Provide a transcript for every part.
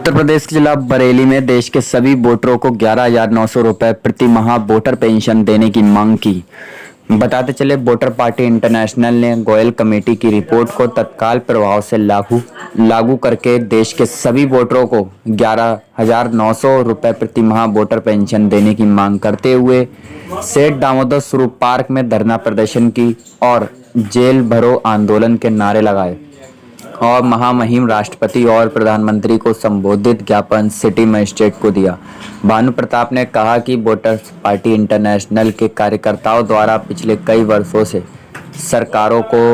उत्तर प्रदेश के जिला बरेली में देश के सभी वोटरों को 11,900 रुपए प्रति माह वोटर पेंशन देने की मांग की। बताते चले, वोटर पार्टी इंटरनेशनल ने गोयल कमेटी की रिपोर्ट को तत्काल प्रभाव से लागू करके देश के सभी वोटरों को 11,900 रुपए प्रति माह वोटर पेंशन देने की मांग करते हुए सेठ दामोदर स्वरूप पार्क में धरना प्रदर्शन की और जेल भरो आंदोलन के नारे लगाए और महामहिम राष्ट्रपति और प्रधानमंत्री को संबोधित ज्ञापन सिटी मजिस्ट्रेट को दिया। भानु प्रताप ने कहा कि वोटर्स पार्टी इंटरनेशनल के कार्यकर्ताओं द्वारा पिछले कई वर्षों से सरकारों को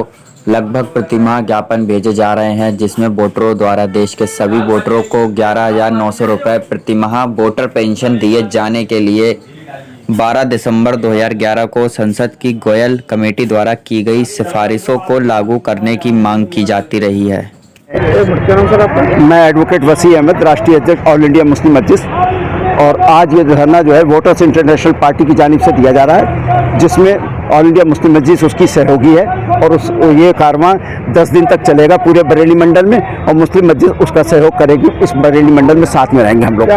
लगभग प्रतिमाह ज्ञापन भेजे जा रहे हैं, जिसमें वोटरों द्वारा देश के सभी वोटरों को 11,900 रुपए प्रतिमाह वोटर पेंशन दिए जाने के लिए 12 दिसंबर 2011 को संसद की गोयल कमेटी द्वारा की गई सिफारिशों को लागू करने की मांग की जाती रही है। मैं एडवोकेट वसी अहमद, राष्ट्रीय अध्यक्ष ऑल इंडिया मुस्लिम मजलिस, और आज ये धरना जो है वोटर्स इंटरनेशनल पार्टी की जानिब से दिया जा रहा है, जिसमें ऑल इंडिया मुस्लिम मजलिस उसकी सहयोगी है और ये कारवां 10 दिन तक चलेगा पूरे बरेली मंडल में, और मुस्लिम मजलिस उसका सहयोग करेगी। इस बरेली मंडल में साथ में रहेंगे हम लोग।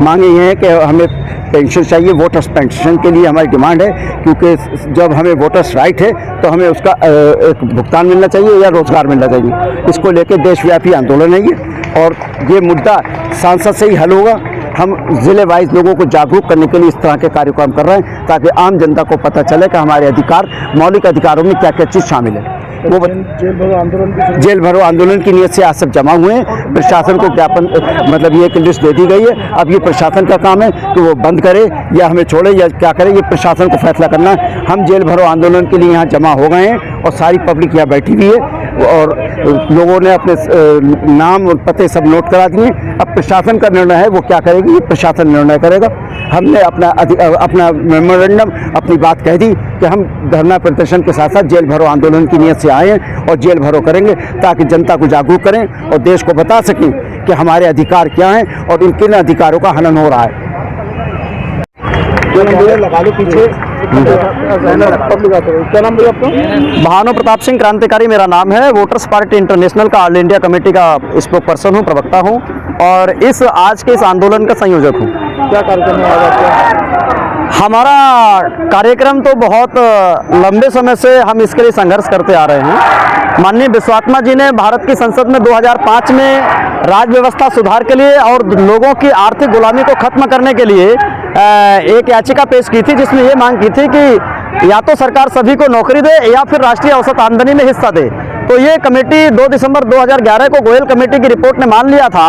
मांगे ये है कि हमें पेंशन चाहिए, वोटर्स पेंशन के लिए हमारी डिमांड है, क्योंकि जब हमें वोटर्स राइट है तो हमें उसका एक भुगतान मिलना चाहिए या रोजगार मिलना चाहिए। इसको लेकर देशव्यापी आंदोलन है ये, और ये मुद्दा सांसद से ही हल होगा। हम ज़िले वाइज लोगों को जागरूक करने के लिए इस तरह के कार्यक्रम कर रहे हैं, ताकि आम जनता को पता चले कि हमारे अधिकार, मौलिक अधिकारों में क्या क्या चीज़ शामिल है। वो जेल भरो आंदोलन की नीयत से आज सब जमा हुए हैं। प्रशासन को ज्ञापन मतलब ये एक लिस्ट दे दी गई है। अब ये प्रशासन का काम है कि वो बंद करे या हमें छोड़े या क्या करे, ये प्रशासन को फैसला करना है। हम जेल भरो आंदोलन के लिए यहाँ जमा हो गए हैं और सारी पब्लिक यहाँ बैठी हुई है और लोगों ने अपने नाम और पते सब नोट करा दिए। अब प्रशासन का निर्णय है, वो क्या करेगी, ये प्रशासन निर्णय करेगा। हमने अपना मेमोरेंडम, अपनी बात कह दी कि हम धरना प्रदर्शन के साथ साथ जेल भरो आंदोलन की नीयत से आए हैं और जेल भरो करेंगे, ताकि जनता को जागरूक करें और देश को बता सकें कि हमारे अधिकार क्या हैं और इन किन अधिकारों का हनन हो रहा है। लगा लो पीछे। क्या नाम भैया आपका? भानु प्रताप सिंह क्रांतिकारी मेरा नाम है। वोटर्स पार्टी इंटरनेशनल का ऑल इंडिया कमेटी का स्पोक पर्सन हूँ, प्रवक्ता हूँ, और आज के इस आंदोलन का संयोजक हूँ। क्या कार्यक्रम है आपका? हमारा कार्यक्रम तो बहुत लंबे समय से हम इसके लिए संघर्ष करते आ रहे हैं। माननीय विश्वात्मा जी ने भारत की संसद में 2005 में राज्य व्यवस्था सुधार के लिए और लोगों की आर्थिक गुलामी को खत्म करने के लिए एक याचिका पेश की थी, जिसमें ये मांग की थी कि या तो सरकार सभी को नौकरी दे या फिर राष्ट्रीय औसत आमदनी में हिस्सा दे। तो ये कमेटी 2 दिसंबर 2011 को गोयल कमेटी की रिपोर्ट ने मान लिया था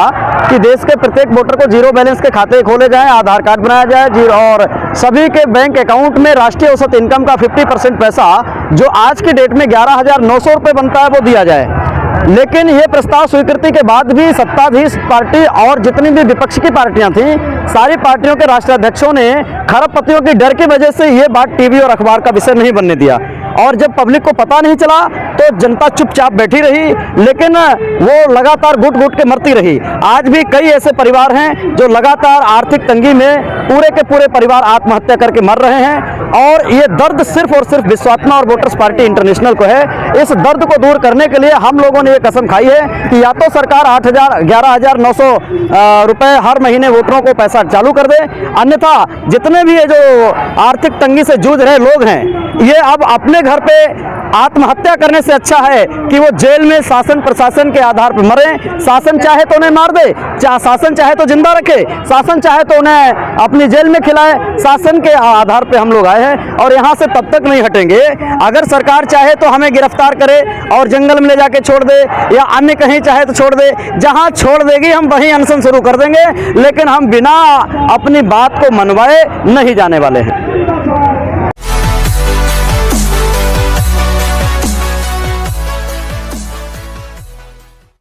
कि देश के प्रत्येक वोटर को जीरो बैलेंस के खाते खोले जाएं, आधार कार्ड बनाया जाए और सभी के बैंक अकाउंट में राष्ट्रीय औसत इनकम का 50% पैसा जो आज की डेट में 11,900 रुपये बनता है वो दिया जाए। लेकिन ये प्रस्ताव स्वीकृति के बाद भी सत्ताधीश पार्टी और जितनी भी विपक्ष की पार्टियां थीं, सारी पार्टियों के राष्ट्राध्यक्षों ने खरबपतियों की डर की वजह से ये बात टीवी और अखबार का विषय नहीं बनने दिया, और जब पब्लिक को पता नहीं चला तो जनता चुपचाप बैठी रही, लेकिन वो लगातार घुट घुट के मरती रही। आज भी कई ऐसे परिवार हैं जो लगातार आर्थिक तंगी में पूरे के पूरे परिवार आत्महत्या करके मर रहे हैं, और ये दर्द सिर्फ और सिर्फ विश्वात्मा और वोटर्स पार्टी इंटरनेशनल को है। इस दर्द को दूर करने के लिए हम लोगों ने ये कसम खाई है कि या तो सरकार 11,900 रुपए हर महीने वोटरों को पैसा चालू कर दे, अन्यथा जितने भी ये जो आर्थिक तंगी से जूझ रहे लोग हैं, ये अब अपने घर पे आत्महत्या करने से अच्छा है कि वो जेल में शासन प्रशासन के आधार पर मरे। शासन चाहे तो उन्हें मार दे, शासन चाहे तो जिंदा रखे, शासन चाहे तो उन्हें अपनी जेल में खिलाए। शासन के आधार पे हम लोग आए हैं और यहाँ से तब तक नहीं हटेंगे। अगर सरकार चाहे तो हमें गिरफ्तार करे और जंगल में ले जाके छोड़ दे, या अन्य कहीं चाहे तो छोड़ दे, जहाँ छोड़ देगी हम वहीं अनशन शुरू कर देंगे, लेकिन हम बिना अपनी बात को मनवाए नहीं जाने वाले हैं।